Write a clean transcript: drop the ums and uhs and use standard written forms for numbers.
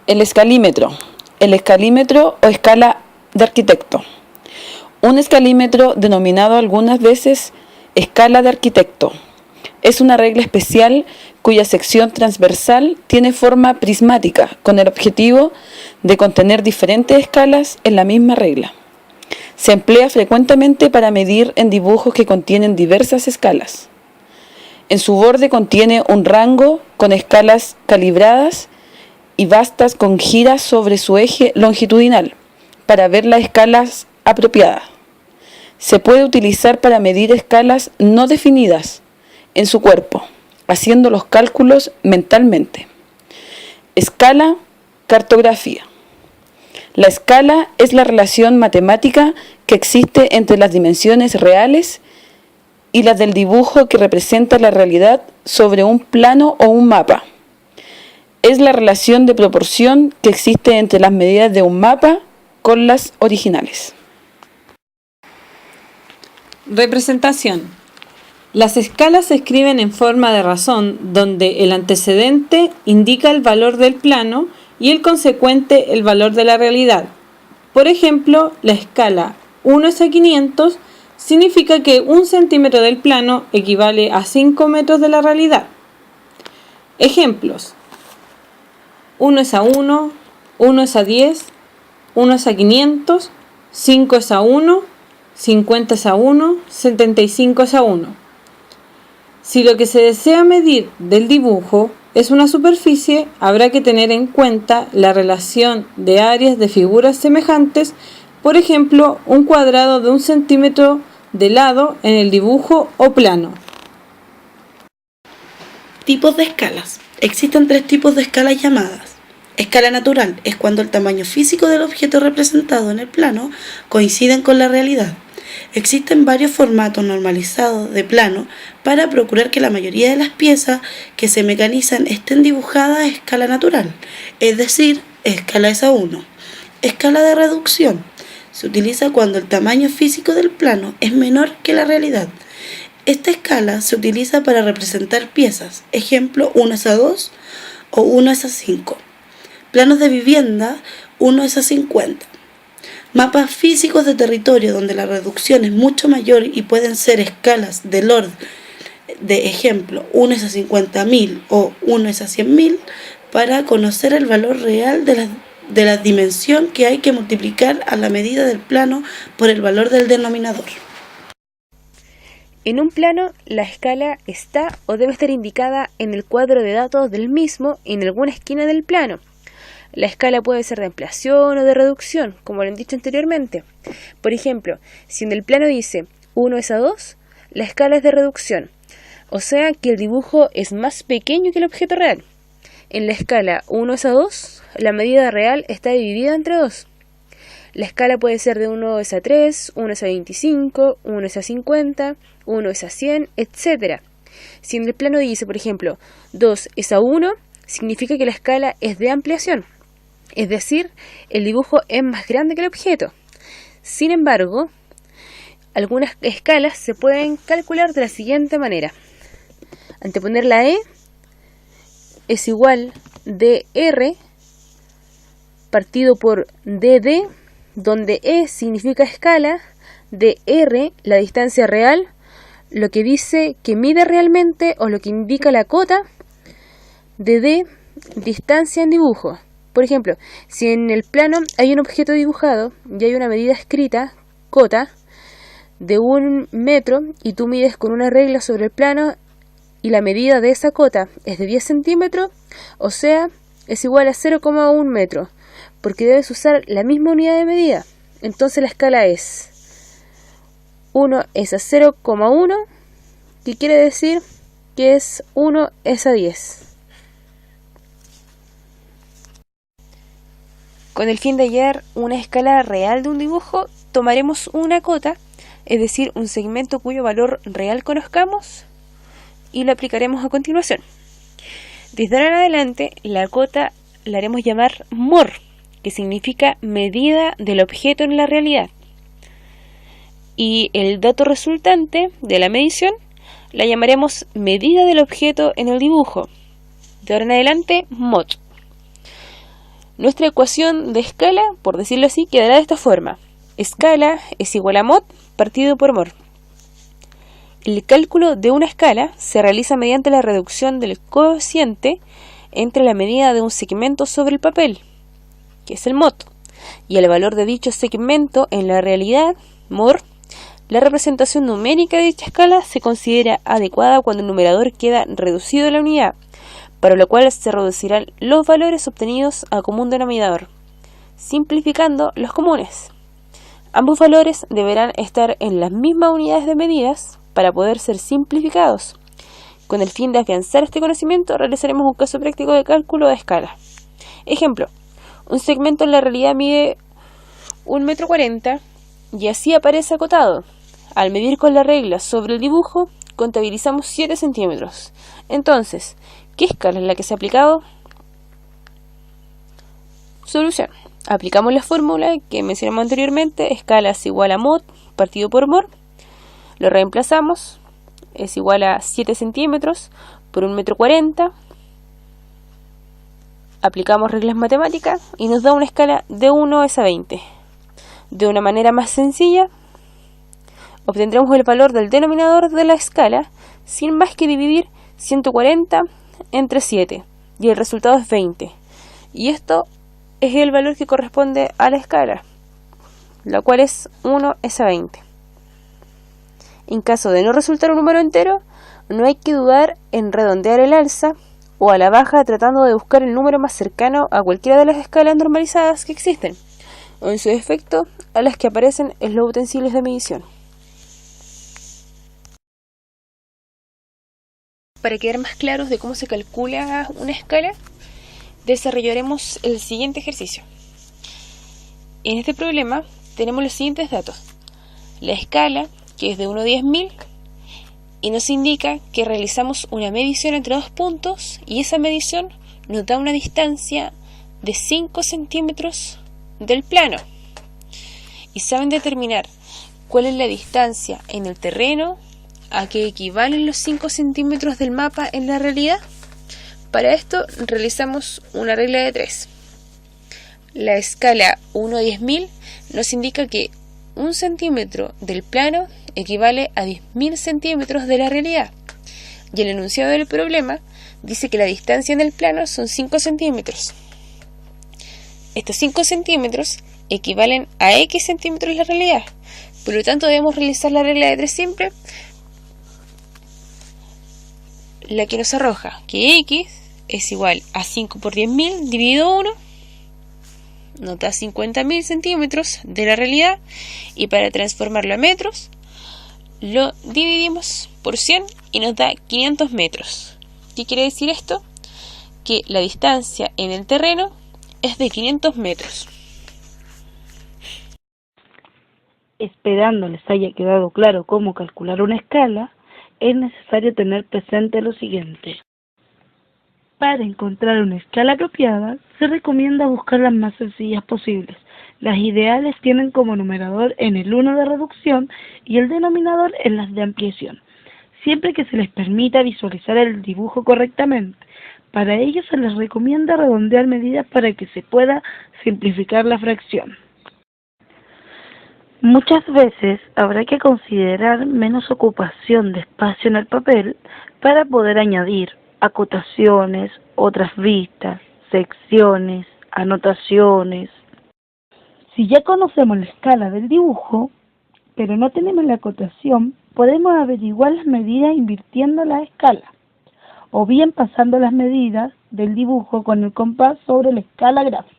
El escalímetro. El escalímetro o escala de arquitecto. Un escalímetro, denominado algunas veces escala de arquitecto, es una regla especial cuya sección transversal tiene forma prismática con el objetivo de contener diferentes escalas en la misma regla. Se emplea frecuentemente para medir en dibujos que contienen diversas escalas. En su borde contiene un rango con escalas calibradas y bastas con giras sobre su eje longitudinal para ver las escalas apropiadas. Se puede utilizar para medir escalas no definidas en su cuerpo, haciendo los cálculos mentalmente. Escala, cartografía. La escala es la relación matemática que existe entre las dimensiones reales y las del dibujo que representa la realidad sobre un plano o un mapa. Es la relación de proporción que existe entre las medidas de un mapa con las originales. Representación. Las escalas se escriben en forma de razón, donde el antecedente indica el valor del plano y el consecuente el valor de la realidad. Por ejemplo, la escala 1:500 significa que 1 centímetro del plano equivale a 5 metros de la realidad. Ejemplos: 1:1, 1:10, 1:500, 5:1, 50:1, 75:1. Si lo que se desea medir del dibujo es una superficie, habrá que tener en cuenta la relación de áreas de figuras semejantes, por ejemplo, un cuadrado de 1 centímetro de lado en el dibujo o plano. Tipos de escalas. Existen 3 tipos de escalas llamadas. Escala natural es cuando el tamaño físico del objeto representado en el plano coinciden con la realidad. Existen varios formatos normalizados de plano para procurar que la mayoría de las piezas que se mecanizan estén dibujadas a escala natural, es decir, escala es a 1. Escala de reducción se utiliza cuando el tamaño físico del plano es menor que la realidad. Esta escala se utiliza para representar piezas, ejemplo 1:2 o 1:5. Planos de vivienda 1:50. Mapas físicos de territorio donde la reducción es mucho mayor y pueden ser escalas del orden de ejemplo 1:50.000 o 1:100.000 para conocer el valor real de la dimensión que hay que multiplicar a la medida del plano por el valor del denominador. En un plano, la escala está o debe estar indicada en el cuadro de datos del mismo en alguna esquina del plano. La escala puede ser de ampliación o de reducción, como lo han dicho anteriormente. Por ejemplo, si en el plano dice 1:2, la escala es de reducción, o sea que el dibujo es más pequeño que el objeto real. En la escala 1:2, la medida real está dividida entre 2. La escala puede ser de 1:3, 1:25, 1:50, 1:100, etc. Si en el plano dice, por ejemplo, 2:1, significa que la escala es de ampliación. Es decir, el dibujo es más grande que el objeto. Sin embargo, algunas escalas se pueden calcular de la siguiente manera. Anteponer la E es igual dr partido por dd, donde E significa escala, dr la distancia real, lo que dice que mide realmente o lo que indica la cota, dd distancia en dibujo. Por ejemplo, si en el plano hay un objeto dibujado y hay una medida escrita, cota, de 1 metro y tú mides con una regla sobre el plano y la medida de esa cota es de 10 centímetros, o sea, es igual a 0,1 metro, porque debes usar la misma unidad de medida. Entonces la escala es 1:0,1, que quiere decir que es 1:10. Con el fin de hallar una escala real de un dibujo, tomaremos una cota, es decir, un segmento cuyo valor real conozcamos, y lo aplicaremos a continuación. Desde ahora en adelante, la cota la haremos llamar mor, que significa medida del objeto en la realidad. Y el dato resultante de la medición la llamaremos medida del objeto en el dibujo. De ahora en adelante, mod. Nuestra ecuación de escala, por decirlo así, quedará de esta forma. Escala es igual a mod partido por mor. El cálculo de una escala se realiza mediante la reducción del cociente entre la medida de un segmento sobre el papel, que es el mod, y el valor de dicho segmento en la realidad, mor. La representación numérica de dicha escala se considera adecuada cuando el numerador queda reducido a la unidad, para lo cual se reducirán los valores obtenidos a común denominador, simplificando los comunes. Ambos valores deberán estar en las mismas unidades de medidas para poder ser simplificados. Con el fin de afianzar este conocimiento, realizaremos un caso práctico de cálculo de escala. Ejemplo, un segmento en la realidad mide 1,40 m y así aparece acotado. Al medir con la regla sobre el dibujo, contabilizamos 7 centímetros. Entonces, ¿qué escala es la que se ha aplicado? Solución. Aplicamos la fórmula que mencionamos anteriormente, escala es igual a mod partido por mor. Lo reemplazamos, es igual a 7 centímetros por 1,40 m. Aplicamos reglas matemáticas y nos da una escala de 1 es a 20. De una manera más sencilla, obtendremos el valor del denominador de la escala sin más que dividir 140 entre 7 y el resultado es 20. Y esto es el valor que corresponde a la escala, la cual es 1 es a 20. En caso de no resultar un número entero, no hay que dudar en redondear el alza o a la baja tratando de buscar el número más cercano a cualquiera de las escalas normalizadas que existen, o en su defecto a las que aparecen en los utensilios de medición. Para quedar más claros de cómo se calcula una escala, desarrollaremos el siguiente ejercicio. En este problema tenemos los siguientes datos. La escala, que es de 1 a 10.000, y nos indica que realizamos una medición entre dos puntos y esa medición nos da una distancia de 5 centímetros del plano. ¿Y saben determinar cuál es la distancia en el terreno a que equivalen los 5 centímetros del mapa en la realidad? Para esto realizamos una regla de 3. La escala 1 a 10.000 nos indica que 1 centímetro del plano equivale a 10.000 centímetros de la realidad. Y el enunciado del problema dice que la distancia en el plano son 5 centímetros. Estos 5 centímetros equivalen a X centímetros de la realidad. Por lo tanto, debemos realizar la regla de 3 siempre, la que nos arroja que X es igual a 5 por 10.000 dividido 1, nos da 50.000 centímetros de la realidad, y para transformarlo a metros, lo dividimos por 100 y nos da 500 metros. ¿Qué quiere decir esto? Que la distancia en el terreno es de 500 metros. Esperando les haya quedado claro cómo calcular una escala, es necesario tener presente lo siguiente. Para encontrar una escala apropiada, se recomienda buscar las más sencillas posibles. Las ideales tienen como numerador en el 1 de reducción y el denominador en las de ampliación, siempre que se les permita visualizar el dibujo correctamente. Para ello se les recomienda redondear medidas para que se pueda simplificar la fracción. Muchas veces habrá que considerar menos ocupación de espacio en el papel para poder añadir acotaciones, otras vistas, secciones, anotaciones. Si ya conocemos la escala del dibujo, pero no tenemos la acotación, podemos averiguar las medidas invirtiendo la escala, o bien pasando las medidas del dibujo con el compás sobre la escala gráfica.